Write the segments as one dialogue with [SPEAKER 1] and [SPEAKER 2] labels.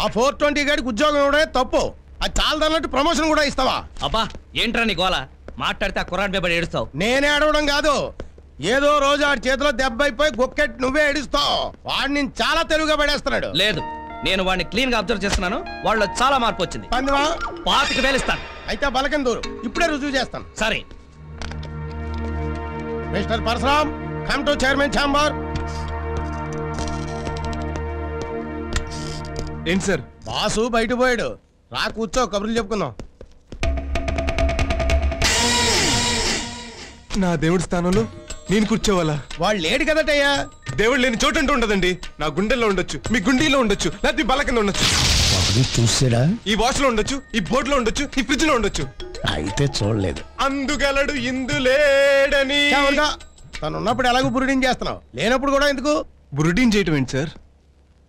[SPEAKER 1] ఆ 420 గాడికి ఉద్యోగం ఇవ్వడమే తప్పు. అది చాలదన్నట్టు ప్రమోషన్ కూడా ఇస్తావా?
[SPEAKER 2] అబ్బా ఏంట్రా నీ గోల? మాట్లాడితే ఆ కుర్రాడి మీద ఏడుస్తావు.
[SPEAKER 1] నేనే ఏడవడం కాదు, ఏదో రోజు ఆడి చేతిలో దెబ్బ అయిపోయి గొక్కెట్ నువ్వే ఏడుస్తావు. వాడిని నేను చాలా తెలుగుగా పడేస్తున్నాడు.
[SPEAKER 2] లేదు, నేను వాడిని క్లీన్ గా అబ్జర్వ్ చేస్తున్నాను. వాళ్ళు చాలా మార్పు వచ్చింది. 25,000 ఇస్తాను.
[SPEAKER 1] అయితే బలకం దూరు, ఇప్పుడే రుజువు చేస్తాను.
[SPEAKER 2] సరే
[SPEAKER 1] mister Parashuram, come to chairman chamber.
[SPEAKER 3] ఏంటి సార్?
[SPEAKER 1] బాసు బయట పోయాడు, రా కూర్చో, కబుర్లు చెప్పుకుందాం.
[SPEAKER 3] నా దేవుడి స్థానంలో నేను కూర్చోవాలా?
[SPEAKER 1] వాళ్ళు లేడు కదటయ్యా.
[SPEAKER 3] దేవుడు లేని చోటు అంటూ ఉండదండి. నా గుండెల్లో ఉండొచ్చు, మీ గుండీలో ఉండొచ్చు, లేకపోతే బల్ల కింద ఉండొచ్చు.
[SPEAKER 1] చూసాడా?
[SPEAKER 3] ఈ వాష్ లో ఉండొచ్చు, ఈ బోర్డు లో ఉండొచ్చు, ఈ ఫ్రిడ్జ్ లో ఉండొచ్చు.
[SPEAKER 1] అయితే చూడలేదు.
[SPEAKER 3] అందుగలడు ఇందులేడని.
[SPEAKER 1] తను ఉన్నప్పుడు ఎలాగో బురుడీని చేస్తున్నావు, లేనప్పుడు కూడా ఎందుకు
[SPEAKER 3] బురుడీని చేయటం ఏంటి సార్?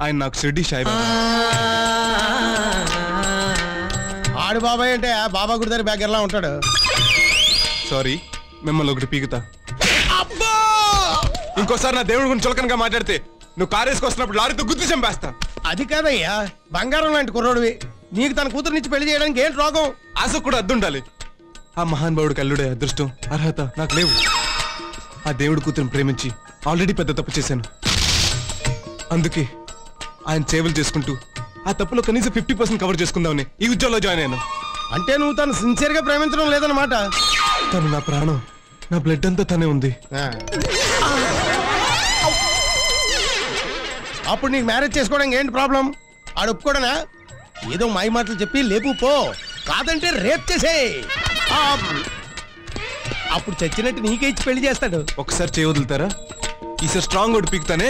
[SPEAKER 3] ఆయన నాకు షిర్డీ సాయిబాబా.
[SPEAKER 1] ఆడు బాబాయ్ అంటే బాబా గుడి దగ్గర బ్యాగర్లా ఉంటాడు.
[SPEAKER 3] సారీ, మిమ్మల్ని ఒకటి పీకుతా. ఇంకోసారి నా దేవుడి గురించి చులకనగా మాట్లాడితే నువ్వు కారు వేసుకొస్తున్నప్పుడు లారీతో గుర్తు చంపేస్తా.
[SPEAKER 1] అది కాదయ్యా, బంగారం లాంటి కుర్రోడివి, నీకు తన కూతురు నుంచి పెళ్లి చేయడానికి ఏంటి రోగం?
[SPEAKER 3] ఆశ కూడా అద్దుండాలి. ఆ మహానుభావుడికి అల్లుడే అదృష్టం, అర్హత నాకు లేవు. ఆ దేవుడి కూతురుని ప్రేమించి ఆల్రెడీ పెద్ద తప్పు చేశాను. అందుకే ఆయన సేవలు చేసుకుంటూ ఆ తప్పులో కనీసం 50% కవర్ చేసుకుందామని ఈ ఉద్యోగంలో జాయిన్ అయ్యాను.
[SPEAKER 1] అంటే నువ్వు తను సిన్సియర్ గా ప్రేమించడం లేదన్నమాట.
[SPEAKER 3] తను నా ప్రాణం, నా బ్లడ్ అంతా తనే ఉంది.
[SPEAKER 1] అప్పుడు నీకు మ్యారేజ్ చేసుకోవడానికి ఏంటి ప్రాబ్లం? ఆడు ఒప్పుకోడనా? ఏదో మాయ మాటలు చెప్పి లేపు పో, కాదంటే రేప్ చేసే. అప్పుడు చచ్చినట్టు నీకే ఇచ్చి పెళ్లి చేస్తాడు.
[SPEAKER 3] ఒకసారి చేయి వదులుతారా? ఈసారి స్ట్రాంగ్ ఒకటి పీకుతానే.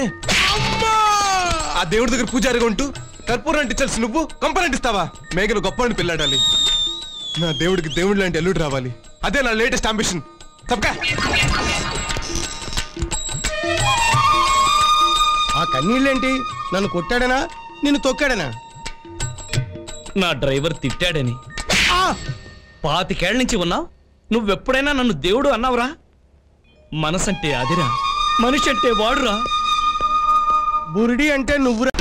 [SPEAKER 3] ఆ దేవుడి దగ్గర పూజారిగా ఉంటూ కర్పూరం అంటించాల్సి నువ్వు కంపని ఇస్తావా? మేఘలు గొప్ప అని పిల్లాడాలి. నా దేవుడికి దేవుడి లాంటి అల్లుడు రావాలి, అదే నా లేటెస్ట్ అంబిషన్. తప్పకా
[SPEAKER 1] ఆ కన్నీళ్ళేంటి? నన్ను కొట్టాడనా, నిన్ను తొక్కాడనా?
[SPEAKER 2] నా డ్రైవర్ తిట్టాడని. 25 ఏళ్ల నుంచి ఉన్నావు, నువ్వెప్పుడైనా నన్ను దేవుడు అన్నావురా? మనసంటే అదిరా, మనిషి అంటే వాడురా.
[SPEAKER 1] బురిడి అంటే నువ్వురా.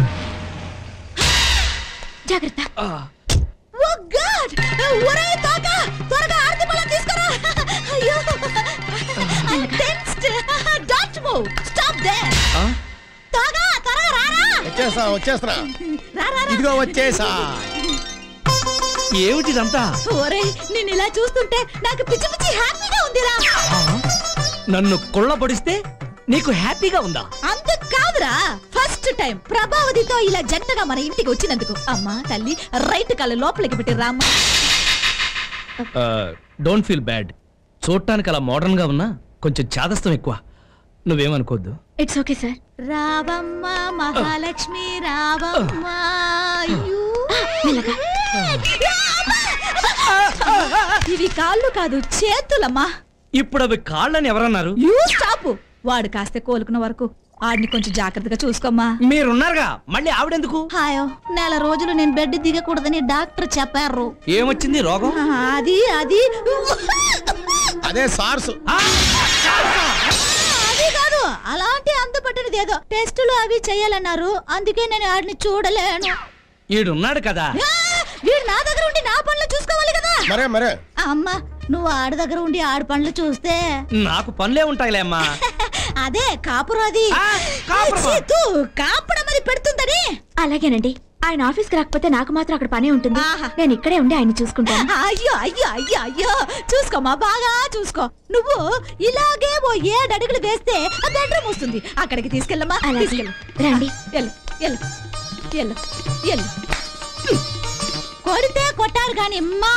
[SPEAKER 4] జాగ్రత్త. ఓ గాడ్, ఒరే తాతా, త్వరగా ఆర్తి పళ్ళ తీసుకురా. అయ్యో, I tensed. Don't move, stop there. తాగా, త్వరగా రారా.
[SPEAKER 1] వచ్చేస్తా. ఇదిగో వచ్చేసా.
[SPEAKER 2] ఏమిటిదంతా?
[SPEAKER 4] ఒరే, నేను ఇలా చూస్తుంటే నాకు పిచ్చి పిచ్చి హ్యాపీగా ఉందిరా.
[SPEAKER 2] నన్ను కొల్లబడిస్తే నీకు హ్యాపీగా ఉందా?
[SPEAKER 4] అంత కాదురా, ఫస్ట్ టైం ప్రభావతితో ఇలా జంటగా మన ఇంటికి వచ్చినందుకు. అమ్మా తల్లి, రైట్ కాళ్ళు లోపలికి పెట్టి రామ్మా.
[SPEAKER 2] Don't feel bad. చూడటానికి అలా మోడర్న్ గా ఉన్నా కొంచెం చాదస్తం ఎక్కువ, నువ్వేమనుకోద్దు.
[SPEAKER 4] It's okay sir. రావమ్మ మహాలక్ష్మి రావమ్మ. ఇవి కాళ్ళు కాదు, చేతులమ్మా.
[SPEAKER 2] ఇప్పుడు అవి కాళ్ళని ఎవరన్నారు?
[SPEAKER 4] You stop. వాడు కాస్త కోలుకున్న వరకు ఆడిని కొంచెం జాగ్రత్తగా చూసుకోమ్మా.
[SPEAKER 2] మీరున్నారుగా, మళ్ళీ ఆవిడెందుకు?
[SPEAKER 4] హాయో, నెల రోజులు నేను బెడ్ దిగకూడదని డాక్టర్ చెప్పారు.
[SPEAKER 2] ఏమొచ్చింది రోగం?
[SPEAKER 4] అది అది
[SPEAKER 1] అదే సార్సు.
[SPEAKER 4] అది కాదు, అలాంటి అంతుపట్టినది ఏదో టెస్టులు అవి చెయ్యాలన్నారు. అందుకే నేను ఆడిని చూడలేను.
[SPEAKER 2] ఈడున్నాడు కదా.
[SPEAKER 4] వీడు నా దగ్గర ఉండి నా పనులు చూసుకోవాలి కదా.
[SPEAKER 1] మరే
[SPEAKER 4] అమ్మా, నువ్వు ఆడి దగ్గర ఉండి ఆడి పనులు చూస్తే
[SPEAKER 2] నాకు పనులే ఉంటాయిలే అమ్మా.
[SPEAKER 4] అదే కాపురం, అది కాపురం అది పెడుతుందని.
[SPEAKER 5] అలాగేనండి, ఆయన ఆఫీస్కి రాకపోతే నాకు మాత్రం అక్కడ పనే ఉంటుంది. నేను ఇక్కడే ఉండి ఆయన చూసుకుంటాను.
[SPEAKER 4] అయ్యో అయ్యో అయ్యో అయ్యో, చూసుకోమా, బాగా చూసుకో. నువ్వు ఇలాగే ఓ 7 అడుగులు వేస్తే బెడ్రూమ్ వస్తుంది, అక్కడికి తీసుకెళ్ళమ్మా.
[SPEAKER 5] రండి.
[SPEAKER 4] కొడితే కొట్టారు గాని అమ్మా.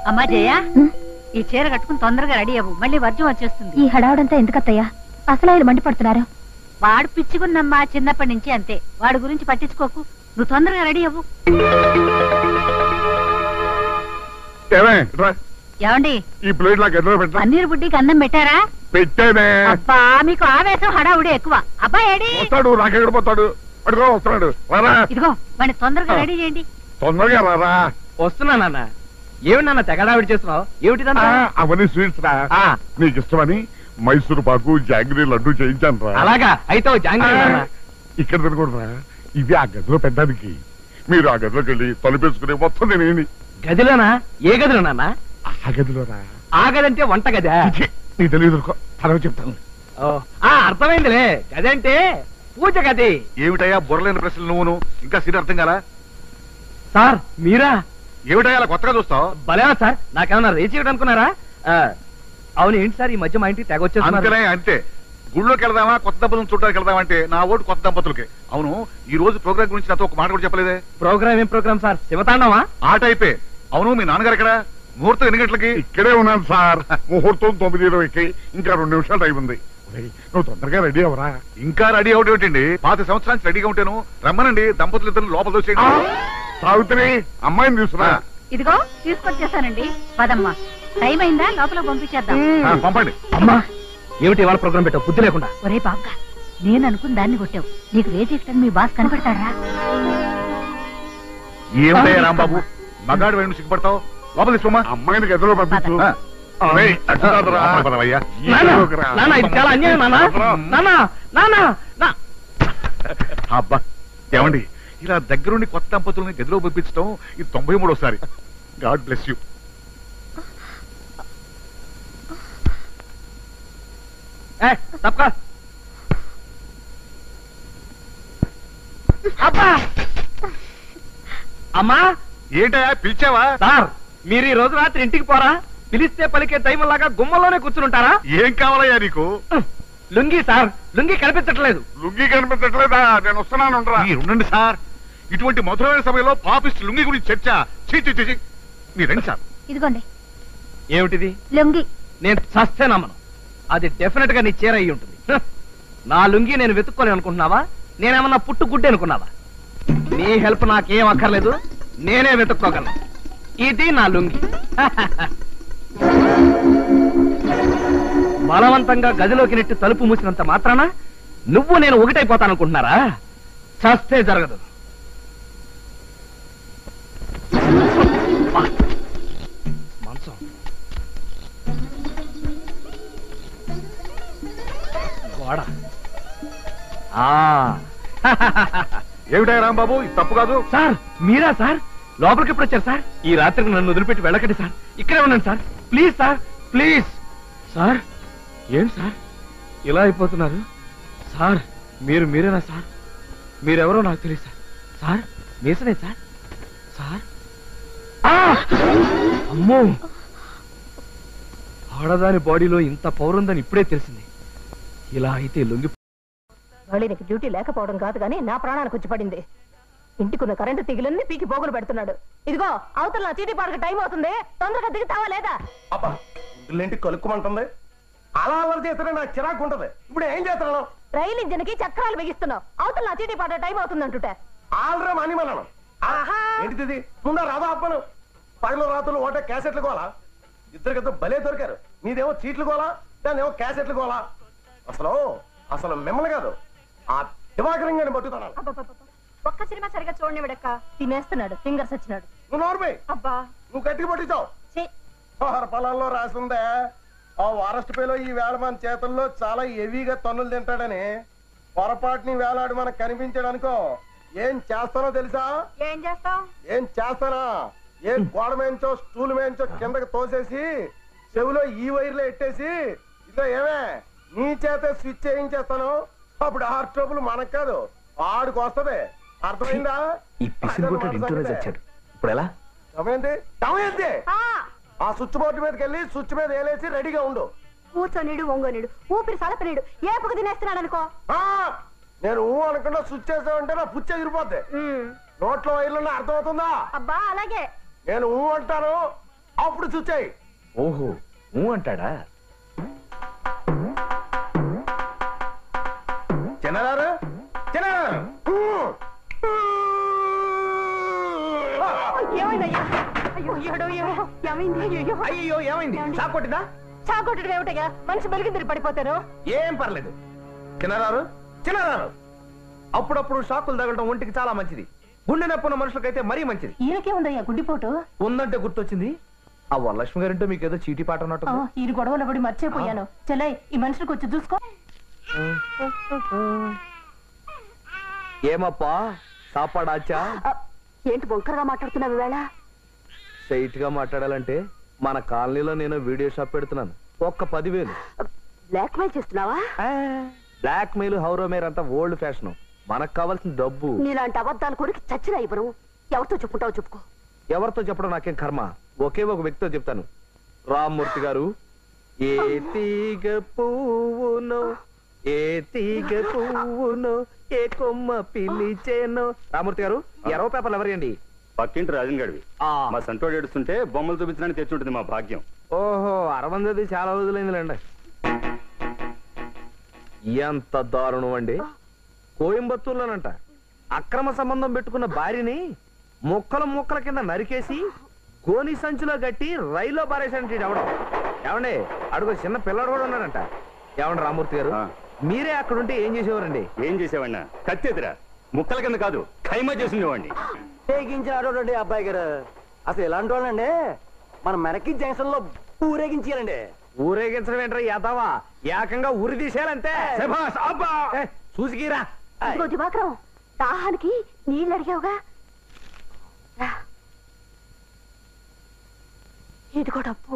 [SPEAKER 6] అమ్మా జయ, ఈ చీర కట్టుకుని తొందరగా రెడీ అవ్వు, మళ్ళీ వర్జం వచ్చేస్తుంది.
[SPEAKER 5] ఈ హడావుడంతా ఎందుకత్తయ్యా? అసలు ఆయన మండిపడుతున్నారు.
[SPEAKER 6] వాడు పిచ్చుకున్నమ్మా, చిన్నప్పటి నుంచి అంతే. వాడి గురించి పట్టించుకోకు, నువ్వు తొందరగా రెడీ అవ్వు. ఏమండి,
[SPEAKER 7] ఈ ప్లేట్ నాకు ఎదురు పెట్టా.
[SPEAKER 6] పన్నీరు బుడ్డికి అన్నం పెట్టారా?
[SPEAKER 7] పెట్టానే.
[SPEAKER 6] అబ్బా, మీకు ఆవేశం హడావుడి ఎక్కువ. అబ్బాయి ఏడి?
[SPEAKER 7] వస్తాడు, నాకెక్కడ పోతాడు? అడుగు వస్తున్నాడు. రారా,
[SPEAKER 6] ఇదిగో వాడిని తొందరగా రెడీ చేయండి.
[SPEAKER 7] తొందరగా రారా.
[SPEAKER 2] వస్తున్నా నాన్న. ఏమి నాన్న తెగడావిడి చేస్తున్నావు? ఏమిటిదంతా?
[SPEAKER 7] అవన్నీ స్వీట్స్ రా, నీకు ఇష్టమని మైసూరు పాకు జాంగ్రీ లడ్డు చేయించాను రా.
[SPEAKER 8] అలాగా అయితే జాంగ్రీ
[SPEAKER 7] ఇక్కడ తినకూడరా, ఇది ఆ గదిలో పెట్టడానికి. మీరు ఆ గదిలోకి వెళ్ళి తలుపేసుకునే మొత్తం నేనేంటి
[SPEAKER 8] గదిలోనా? ఏ గదిలో నాన్న?
[SPEAKER 7] ఆ గదిలోరా.
[SPEAKER 8] ఆ గదంటే వంట గదా?
[SPEAKER 7] నీ తెలియదు, తర్వాత చెప్తాను.
[SPEAKER 8] అర్థమైందిలే, గదంటే పూజ గది.
[SPEAKER 9] ఏమిటయ్యా బుర్రలేని ప్రశ్నలు నువ్వును? ఇంకా సీట్ అర్థం కాలా?
[SPEAKER 8] సార్ మీరా?
[SPEAKER 9] ఏమిటయ్యా అలా కొత్తగా చూస్తావు?
[SPEAKER 8] భలేవా సార్, నాకేమన్నా రేచి ఇవ్వడం అనుకున్నారా? అవును ఏంటి సార్ ఈ మధ్య మా ఇంటికి తెగ వచ్చేస్తున్నారు?
[SPEAKER 9] అంతే. గుళ్ళోకి వెళ్దామా కొత్త దంపతులను చూడడానికి వెళ్దామా అంటే నా ఓటు కొత్త దంపతులకే. అవును, ఈ రోజు ప్రోగ్రామ్ గురించి నాతో ఒక మాట కూడా చెప్పలేదే.
[SPEAKER 8] ప్రోగ్రామ్ ఏం ప్రోగ్రామ్ సార్? శివతాండవా?
[SPEAKER 9] ఆట అయిపోయి. అవును, మీ నాన్నగారు ఎక్కడ? ముహూర్తం ఎన్ని గంటలకి?
[SPEAKER 7] ఇక్కడే ఉన్నాను సార్. ముహూర్తం 9:20కి. ఇంకా 2 నిమిషాలు టైం ఉంది. నువ్వు తొందరగా రెడీ అవరా.
[SPEAKER 9] ఇంకా రెడీ అవడం ఏమిటండి? 5 సంవత్సరానికి రెడీగా ఉంటాను. రమ్మనండి, దంపతులు ఇద్దరు లోపల దోచేయండి.
[SPEAKER 7] సావిత్రి, అమ్మాయిని తీసుకురా.
[SPEAKER 6] ఇదిగో తీసుకొచ్చేసానండి. పదమ్మా, టైం అయిందా? లోపల పంపించేద్దాం.
[SPEAKER 9] పంపండి.
[SPEAKER 8] అమ్మా ఏమిటి ఇవాళ ప్రోగ్రామ్ పెట్టావు బుద్ధి లేకుండా?
[SPEAKER 6] ఒరే బాగా, నేను అనుకుని దాన్ని కొట్టావు. నీకు రేజెక్ట్ మీ బాస్ కనపడతాడా?
[SPEAKER 9] ఏమిటయ్యా రాంబాబు, మగాడు వైపు సిగ్గుపడతావు? లోపల తీసుకోమా.
[SPEAKER 7] అమ్మాయిని గదిలో పంపించు.
[SPEAKER 8] నాన్న ఇది చాలా అన్యాయం నాన్న. నాన్న నాన్న నా
[SPEAKER 9] అబ్బా ఏమండి, ఇలా దగ్గరుండి కొత్త దంపతుల్ని గదిలో పంపించడం ఇది 93వసారి. God bless you.
[SPEAKER 8] తప్ప అబ్బా అమ్మా
[SPEAKER 9] ఏంటయ్యా పిలిచావా?
[SPEAKER 8] సార్ మీరు ఈ రోజు రాత్రి ఇంటికి పోరా? పిలిస్తే పలికే దైవంలాగా గుమ్మలోనే కూర్చుంటారా?
[SPEAKER 9] ఏం కావాలయ్యా నీకు?
[SPEAKER 8] లుంగి సార్, లుంగి కనిపించట్లేదు.
[SPEAKER 7] లుంగి కనిపించట్లేదా? నేను వస్తున్నాను.
[SPEAKER 9] ఉండండి సార్, ఇటువంటి మధురమైన సమయంలో పాపిస్ట్ లుంగి గురించి చర్చ. చీ మీరు రండి సార్.
[SPEAKER 6] ఇదిగోండి
[SPEAKER 8] ఏమిటిది?
[SPEAKER 6] లొంగి.
[SPEAKER 8] నేను చస్తే నమ్మను. అది డెఫినెట్ గా నీ చీర అయి ఉంటుంది. నా లుంగి నేను వెతుక్కోలేను అనుకుంటున్నావా? నేనేమన్నా పుట్టు గుడ్డి అనుకున్నావా? నీ హెల్ప్ నాకేం అక్కర్లేదు, నేనే వెతుక్కోగలను. ఇది నా లుంగి. బలవంతంగా గదిలోకి నెట్టి తలుపు మూసినంత మాత్రాన నువ్వు నేను ఒకటైపోతాననుకుంటున్నారా? చస్తే జరగదు. మంచం గోడ.
[SPEAKER 9] ఏమిటయ్యా రాంబాబు, ఇది తప్పు కాదు.
[SPEAKER 8] సార్ మీరా సార్? లోపలికి ఎప్పుడు వచ్చారు సార్? ఈ రాత్రికి నన్ను వదిలిపెట్టి వెళ్ళకండి సార్. ఇక్కడే ఉన్నాను sir. Please sir, please sir. ఏంటి సార్ ఇలా అయిపోతున్నారు? సార్ మీరేనా సార్? మీరెవరో నాకు తెలియదు సార్. సార్ మీసనే సార్? సార్ అమ్మో, ఆడదాని బాడీలో ఇంత పౌరుందని ఇప్పుడే తెలిసింది. ఇలా అయితే లొంగి
[SPEAKER 10] నీకు డ్యూటీ లేకపోవడం కాదు గానీ నా ప్రాణానికి వచ్చి పడింది. ఇంటికున్న కరెంటు తీగలన్నీ పీకి పోగులు పెడుతున్నాడు. ఇదిగో అవతల నా చీటీ పాడక టైం అవుతుంది, తొందరగా దిగుతావా లేదా?
[SPEAKER 1] అబ్బా ఇంటి కలుక్కుమంటుంది. అలా అల్లరి చేస్తే నాకు చిరాకు ఉంటది. ఇప్పుడు ఏం చేస్తున్నాను?
[SPEAKER 10] రైలు ఇంజన్ కి చక్రాలు బిగిస్తున్నావు. అవతల నా చీటీ పాడ టైం అవుతుంది అంటుంటే
[SPEAKER 1] ఆల్రెడీ మనిమలను ఏంటిది? ముందా రాదా అప్పను పగలు రాత్రులు ఒకటే క్యాసెట్లు కోలా. ఇద్దరికిద్దరు భలే దొరికారు. మీదేమో చీట్లు కోలా, దాన్నేమో క్యాసెట్లు కోలా. అసలు మిమ్మల్ని కాదు, ఆ దివాకరంగానే పట్టుతున్నాను.
[SPEAKER 10] ఒక్క సినిమా సరిగా చూడనివిడక్క. తినేస్తున్నాడు, ఫింగర్స్ వచ్చినాడు.
[SPEAKER 1] నువ్వు నోర్మై.
[SPEAKER 10] అబ్బా
[SPEAKER 1] నువ్వు గట్టిగా పట్టించావు. పొలాల్లో రాసిందే ఆ వారస్ట్ పేలో ఈ వేళ మన చేతుల్లో చాలా హెవీగా తన్నులు తింటాడని. పొరపాటుని వేలాడు మనకు కనిపించాడనుకో ఏం చేస్తానో తెలుసా?
[SPEAKER 10] ఏం చేస్తావు?
[SPEAKER 1] ఏం చేస్తానా? ఏ గోడ మేంచో స్టూల్ మేంచో కిందకి తోసేసి చెవిలో ఈ వైర్లో ఎట్టేసి ఇదో ఏమే నీ చేతే స్విచ్ చేయించేస్తాను. అప్పుడు ఆ ట్రబుల్ మనకు కాదు, ఆడికి వస్తుంది. అర్థమైందా?
[SPEAKER 8] ఇప్పుడు ఎలా?
[SPEAKER 1] ఆ స్విచ్ బోర్డు మీదకి వెళ్ళి స్విచ్ మీద వేలేసి రెడీగా ఉండు.
[SPEAKER 10] కూర్చొనిడు, ఒంగోనిడు, ఊపిరి సలపనీడు, ఏపుకు తినేస్తున్నాడు అనుకో.
[SPEAKER 1] నేను అనకుండా స్విచ్ చేసావంటే నా పుచ్చ ఇరిపోద్ది. నోట్లో వైర్లు అర్థమవుతుందా?
[SPEAKER 10] అబ్బా అలాగే.
[SPEAKER 1] నేను అంటాను, అప్పుడు స్విచ్ అయ్యి.
[SPEAKER 8] ఓహో అంటాడా?
[SPEAKER 1] చిన్నదారు
[SPEAKER 8] అయ్యో ఏమైంది? షాక్ కొట్టిందా?
[SPEAKER 10] షాక్ కొట్టడం ఏమిటయ్యా? మనిషి బలిగిందిరి పడిపోతారు.
[SPEAKER 8] ఏం పర్లేదు. చిన్నదారు అప్పుడప్పుడు షాకులు తగలడం ఒంటికి చాలా మంచిది. గుండె నొప్పున్న మనుషులకైతే మరీ మంచిది.
[SPEAKER 10] ఈయనకే ఉందయ్యా గుండెపోటు?
[SPEAKER 8] ఉందంటే గుర్తొచ్చింది, ఆ వరలక్ష్మి గారింటే మీకు ఏదో చీటీ పాట ఉన్నట్టు.
[SPEAKER 10] ఈ గొడవలో పడి మర్చిపోయాను. చెల్లై ఈ మనుషులకు వచ్చి చూసుకో.
[SPEAKER 8] ఏమప్పా సాపాడాచా?
[SPEAKER 10] ఏంటి బొంకరగా మాట్లాడుతున్నావు వేళ?
[SPEAKER 8] స్ట్రైట్ గా మాట్లాడాలంటే మన కాలనీలో నేను వీడియో షాప్ పెడుతున్నాను. ఒక్క 10,000.
[SPEAKER 10] బ్లాక్ మెయిల్ చేస్తున్నావా?
[SPEAKER 8] బ్లాక్ మెయిల్ హౌరో మేర్ అంతా ఓల్డ్ ఫ్యాషన్. మనకు కావాల్సిన డబ్బు.
[SPEAKER 10] నీలాంటి అబద్ధాలు కొరికి చచ్చిన ఇవ్వరు. ఎవరితో చెప్పుకుంటావు చెప్పుకో.
[SPEAKER 8] ఎవరితో చెప్పడం నాకేం కర్మ. ఒకే ఒక వ్యక్తితో చెప్తాను. రామ్మూర్తి గారు, ఏ తీగ పువ్వునో ఏ తీగ పువ్వునో ఏ కొమ్మ పిలిచేనో. రామ్మూర్తి గారు, 20 పేపర్లు ఎవరియండి?
[SPEAKER 11] పక్కింటి రాజన్ గడివి. మా సంటోడు ఏడుస్తుంటే బొమ్మలు చూపించడానికి తెచ్చుంటుంది మా భాగ్యం.
[SPEAKER 8] ఓహో, 60 చాలా రోజులైందిలేండి. ఎంత దారుణం అండి. కోయంబత్తూర్లోనంట అక్రమ సంబంధం పెట్టుకున్న భార్యని ముక్కల ముక్కల కింద నరికేసి గోని సంచిలో కట్టి రైల్లో పారేసానంటే ఎవడం. ఏమండి, అడుగు చిన్న పిల్లడు కూడా ఉన్నాడంట. ఏమండి రామ్మూర్తి గారు, మీరే అక్కడుంటే ఏం చేసేవారండి?
[SPEAKER 11] ఏం చేసేవాడినా? కత్తెదిరా ముక్కల కింద కాదు, ఖైమా చేసిండేవాడిని.
[SPEAKER 12] తెగించాడు అబ్బాయి గారు. అసలు ఎలాంటి వాళ్ళండి మన మెరకి జంక్షన్ లో ఊరేగించాలండి.
[SPEAKER 8] ఊరేగించడం ఏంట్రా యాదవా? ఏకంగా ఊరి తీసేయాలంతే. చూసికిరా.
[SPEAKER 10] దివాకరం, దాహానికి నీళ్ళు అడిగావుగా, ఇదిగో డబ్బు.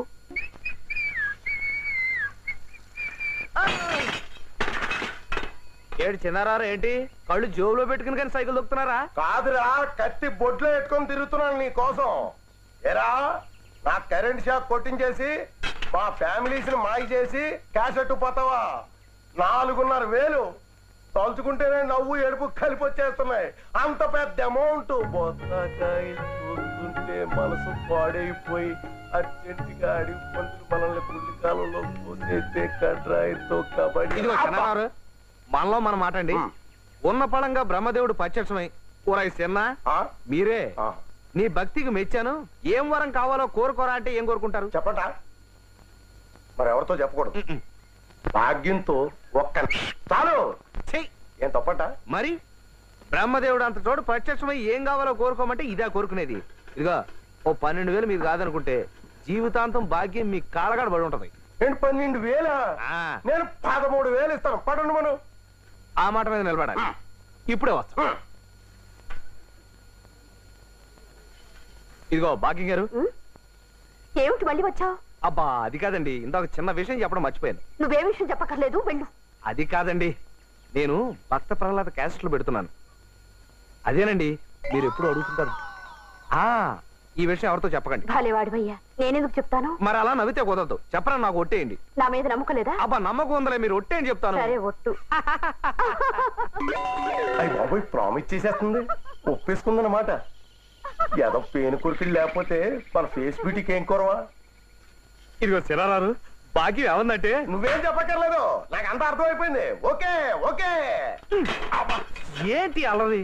[SPEAKER 8] ఏడు చిన్నారా ఏంటి? కళ్ళు జోబులో పెట్టుకుని కానీ సైకిల్ దొక్కుతున్నారా?
[SPEAKER 1] కాదురా, కత్తి బొడ్లో పెట్టుకొని తిరుగుతున్నాను నీ కోసం. ఏరా, నా కరెంట్ షాక్ కొట్టించేసి మా ఫ్యామిలీస్ ని మాయ చేసి క్యాసెట్ పోతావా? 4,500 తలుచుకుంటేనే నవ్వు ఏడుపు కలిపి వచ్చేస్తున్నాయి. అంత పెద్ద అమౌంట్ చూస్తుంటే మనసు పాడైపోయి అర్జెంటుగా అడిగి పంతులు మనల్ని పుల్లికాలంలో పోసేస్తే కడ్రాయితో కబడ్డీ.
[SPEAKER 8] మనలో మనం మాటండి. ఉన్న పళంగా బ్రహ్మదేవుడు ప్రత్యక్షమై ఊరై చిన్న మీరే నీ భక్తికి మెచ్చాను, ఏం వరం కావాలో కోరుకోరా అంటే ఏం కోరుకుంటారు
[SPEAKER 1] చెప్పండి. మరి ఎవరితో చెప్పకూడదు. భాగ్యంతో ఒక్క చాలు. ఏం తప్పట?
[SPEAKER 8] మరి బ్రహ్మదేవుడు అంత తోడు ప్రత్యక్షమై ఏం కావాలో కోరుకోమంటే ఇదే కోరుకునేది. ఇదిగా ఓ 12,000 మీకు కాదనుకుంటే జీవితాంతం భాగ్యం మీ కాళ్ళగాడ పడి ఉంటది.
[SPEAKER 1] 12,000? నేను 13,000 ఇస్తాను. పడండి మనం.
[SPEAKER 8] ఆ మాట మీద నిలబడాలి. ఇప్పుడే వస్తా. ఇదిగో భాగ్యం గారు.
[SPEAKER 10] ఏమిటి మళ్ళీ వచ్చావు?
[SPEAKER 8] అబ్బా అది కాదండి, ఇందాక చిన్న విషయం చెప్పడం మర్చిపోయాను.
[SPEAKER 10] నువ్వే విషయం చెప్పక్కర్లేదు, వెళ్ళు.
[SPEAKER 8] అది కాదండి, నేను భక్త ప్రహ్లాద క్యాసెట్లు పెడుతున్నాను. అదేనండి, మీరు ఎప్పుడు అడుగుతుంటారు. ఈ విషయం ఎవరితో చెప్పకండి.
[SPEAKER 10] భాలేవాడివయ్యా, నేనెందుకు చెప్తాను?
[SPEAKER 8] మరి అలా నవ్వితే కుదరదు. చెప్పరా, నాకు ఒట్టేయండి.
[SPEAKER 10] నా మీద నమ్మకం లేదా?
[SPEAKER 8] అబ్బా నమ్మకం ఉందలే, మీరు ఒట్టేయని చెప్తాను.
[SPEAKER 10] సరే ఒట్టు.
[SPEAKER 1] అయ్యి బాబోయ్, ప్రామిస్ చేసేస్తుంది. ఒప్పేసుకుందన్నమాట. ఏదో పేను కొరికిలు లేకపోతే మన ఫేస్ బ్యూటీకి ఏం కొరవా?
[SPEAKER 8] ఇదిగో చిరారారు, భాగ్యం ఏమందంటే
[SPEAKER 1] నువ్వేం చెప్పక్కర్లేదు, నాకు అంత అర్థమైపోయింది. Okay okay.
[SPEAKER 8] ఏంటి అలది?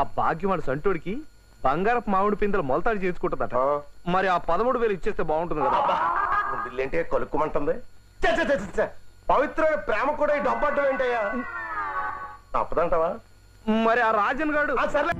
[SPEAKER 8] ఆ భాగ్యం వాడు సంటోడికి బంగారపు మామిడి పిందెలు మొలతాడు చేసుకుంటుందట. మరి ఆ 13,000 ఇచ్చేస్తే బాగుంటుంది కదా.
[SPEAKER 1] ముందులేంటే కలుక్కుమంటుంది. పవిత్రమైన ప్రేమ కూడా ఈ డబ్బు అడ్డం ఏంటయ్యా? తప్పదంటావా?
[SPEAKER 8] మరి ఆ రాజన్ గారు
[SPEAKER 1] సర్లే.